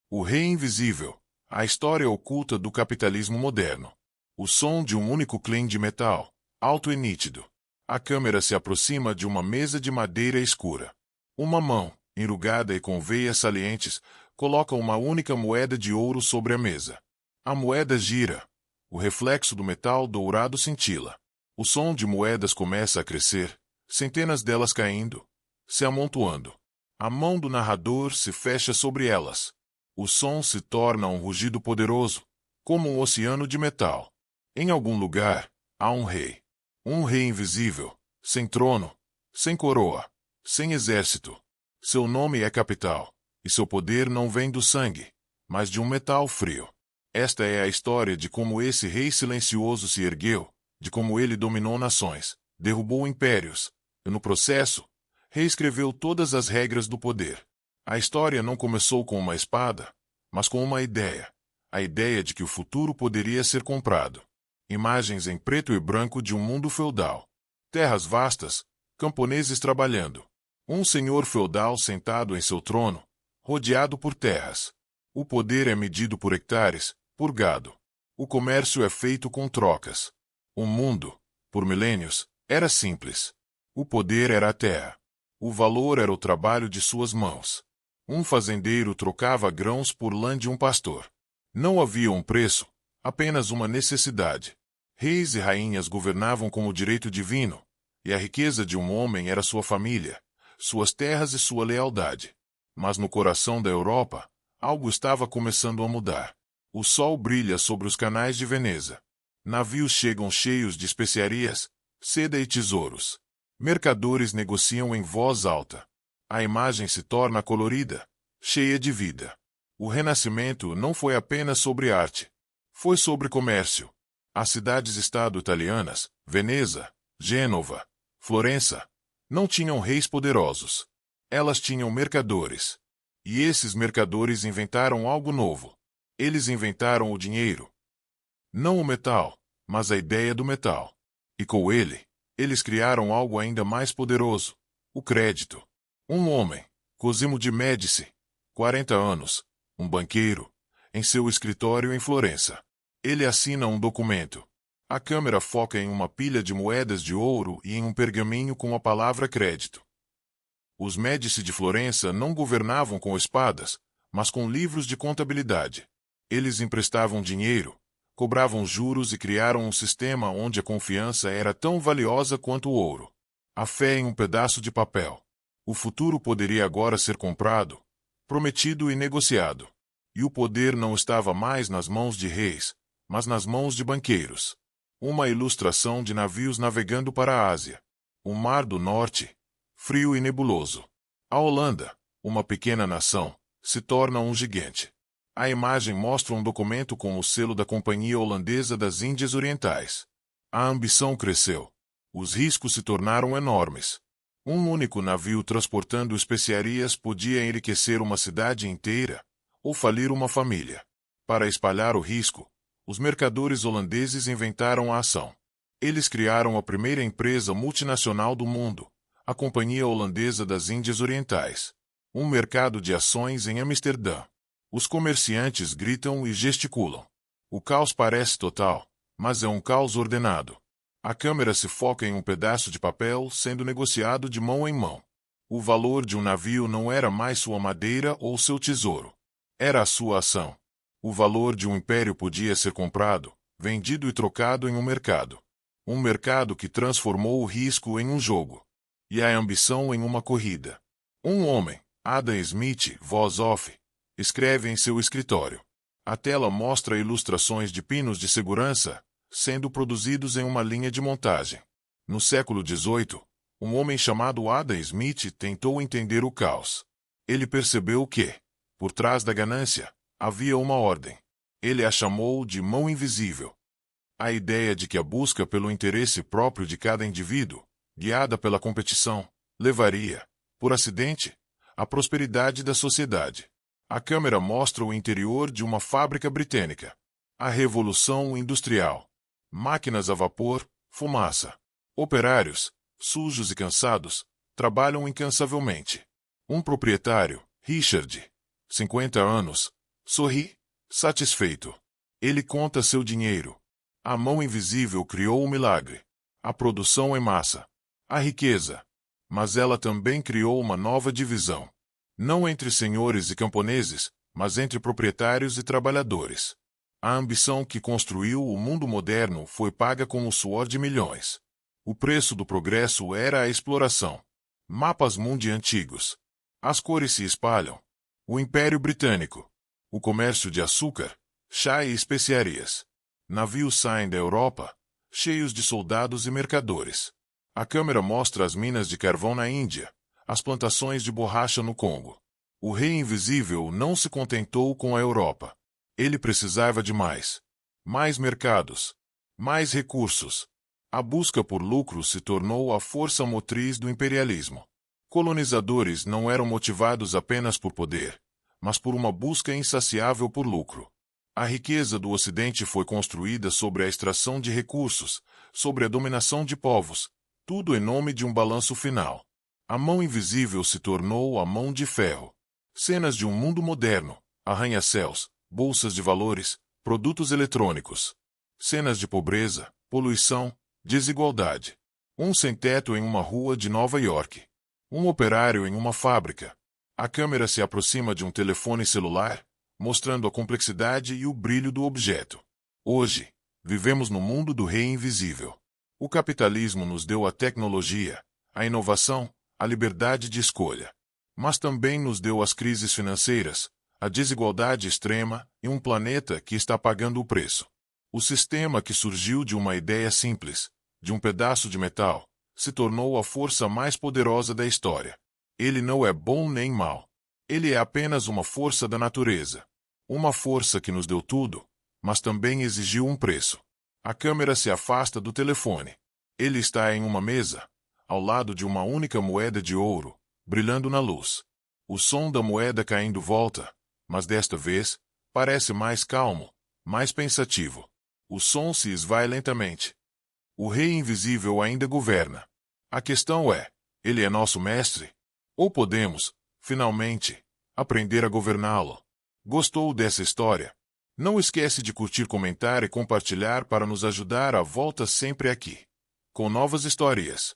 O Rei Invisível. A história oculta do capitalismo moderno. O som de um único clem de metal, alto e nítido. A câmera se aproxima de uma mesa de madeira escura. Uma mão, enrugada e com veias salientes, coloca uma única moeda de ouro sobre a mesa. A moeda gira. O reflexo do metal dourado cintila. O som de moedas começa a crescer, centenas delas caindo, se amontoando. A mão do narrador se fecha sobre elas. O som se torna um rugido poderoso, como um oceano de metal. Em algum lugar, há um rei. Um rei invisível, sem trono, sem coroa, sem exército. Seu nome é capital, e seu poder não vem do sangue, mas de um metal frio. Esta é a história de como esse rei silencioso se ergueu, de como ele dominou nações, derrubou impérios, e no processo, reescreveu todas as regras do poder. A história não começou com uma espada, mas com uma ideia. A ideia de que o futuro poderia ser comprado. Imagens em preto e branco de um mundo feudal. Terras vastas, camponeses trabalhando. Um senhor feudal sentado em seu trono, rodeado por terras. O poder é medido por hectares, por gado. O comércio é feito com trocas. O mundo, por milênios, era simples. O poder era a terra. O valor era o trabalho de suas mãos. Um fazendeiro trocava grãos por lã de um pastor. Não havia um preço, apenas uma necessidade. Reis e rainhas governavam com o direito divino, e a riqueza de um homem era sua família, suas terras e sua lealdade. Mas no coração da Europa, algo estava começando a mudar. O sol brilha sobre os canais de Veneza. Navios chegam cheios de especiarias, seda e tesouros. Mercadores negociam em voz alta. A imagem se torna colorida, cheia de vida. O Renascimento não foi apenas sobre arte. Foi sobre comércio. As cidades-estado italianas, Veneza, Gênova, Florença, não tinham reis poderosos. Elas tinham mercadores. E esses mercadores inventaram algo novo. Eles inventaram o dinheiro. Não o metal, mas a ideia do metal. E com ele, eles criaram algo ainda mais poderoso: o crédito. Um homem, Cosimo de Médici, 40 anos, um banqueiro, em seu escritório em Florença. Ele assina um documento. A câmera foca em uma pilha de moedas de ouro e em um pergaminho com a palavra crédito. Os Médici de Florença não governavam com espadas, mas com livros de contabilidade. Eles emprestavam dinheiro, cobravam juros e criaram um sistema onde a confiança era tão valiosa quanto o ouro. A fé em um pedaço de papel. O futuro poderia agora ser comprado, prometido e negociado. E o poder não estava mais nas mãos de reis, mas nas mãos de banqueiros. Uma ilustração de navios navegando para a Ásia. O Mar do Norte, frio e nebuloso. A Holanda, uma pequena nação, se torna um gigante. A imagem mostra um documento com o selo da Companhia Holandesa das Índias Orientais. A ambição cresceu. Os riscos se tornaram enormes. Um único navio transportando especiarias podia enriquecer uma cidade inteira, ou falir uma família. Para espalhar o risco, os mercadores holandeses inventaram a ação. Eles criaram a primeira empresa multinacional do mundo, a Companhia Holandesa das Índias Orientais. Um mercado de ações em Amsterdã. Os comerciantes gritam e gesticulam. O caos parece total, mas é um caos ordenado. A câmera se foca em um pedaço de papel sendo negociado de mão em mão. O valor de um navio não era mais sua madeira ou seu tesouro. Era a sua ação. O valor de um império podia ser comprado, vendido e trocado em um mercado. Um mercado que transformou o risco em um jogo. E a ambição em uma corrida. Um homem, Adam Smith, voz off, escreve em seu escritório. A tela mostra ilustrações de pinos de segurança, sendo produzidos em uma linha de montagem. No século XVIII, um homem chamado Adam Smith tentou entender o caos. Ele percebeu que, por trás da ganância, havia uma ordem. Ele a chamou de mão invisível. A ideia de que a busca pelo interesse próprio de cada indivíduo, guiada pela competição, levaria, por acidente, à prosperidade da sociedade. A câmera mostra o interior de uma fábrica britânica. A Revolução Industrial. Máquinas a vapor, fumaça. Operários, sujos e cansados, trabalham incansavelmente. Um proprietário, Richard, 50 anos, Sorri, satisfeito. Ele conta seu dinheiro. A mão invisível criou o milagre. A produção em massa. A riqueza. Mas ela também criou uma nova divisão. Não entre senhores e camponeses, mas entre proprietários e trabalhadores. A ambição que construiu o mundo moderno foi paga com o suor de milhões. O preço do progresso era a exploração. Mapas mundi antigos. As cores se espalham. O Império Britânico. O comércio de açúcar, chá e especiarias. Navios saem da Europa, cheios de soldados e mercadores. A câmera mostra as minas de carvão na Índia, as plantações de borracha no Congo. O rei invisível não se contentou com a Europa. Ele precisava de mais. Mais mercados. Mais recursos. A busca por lucro se tornou a força motriz do imperialismo. Colonizadores não eram motivados apenas por poder, mas por uma busca insaciável por lucro. A riqueza do Ocidente foi construída sobre a extração de recursos, sobre a dominação de povos, tudo em nome de um balanço final. A mão invisível se tornou a mão de ferro. Cenas de um mundo moderno, arranha-céus, bolsas de valores, produtos eletrônicos. Cenas de pobreza, poluição, desigualdade. Um sem-teto em uma rua de Nova York. Um operário em uma fábrica. A câmera se aproxima de um telefone celular, mostrando a complexidade e o brilho do objeto. Hoje, vivemos no mundo do rei invisível. O capitalismo nos deu a tecnologia, a inovação, a liberdade de escolha. Mas também nos deu as crises financeiras, a desigualdade extrema e um planeta que está pagando o preço. O sistema que surgiu de uma ideia simples, de um pedaço de metal, se tornou a força mais poderosa da história. Ele não é bom nem mau. Ele é apenas uma força da natureza. Uma força que nos deu tudo, mas também exigiu um preço. A câmera se afasta do telefone. Ele está em uma mesa, ao lado de uma única moeda de ouro, brilhando na luz. O som da moeda caindo volta, mas desta vez, parece mais calmo, mais pensativo. O som se esvai lentamente. O rei invisível ainda governa. A questão é, ele é nosso mestre? Ou podemos, finalmente, aprender a governá-lo? Gostou dessa história? Não esquece de curtir, comentar e compartilhar para nos ajudar a volta sempre aqui, com novas histórias.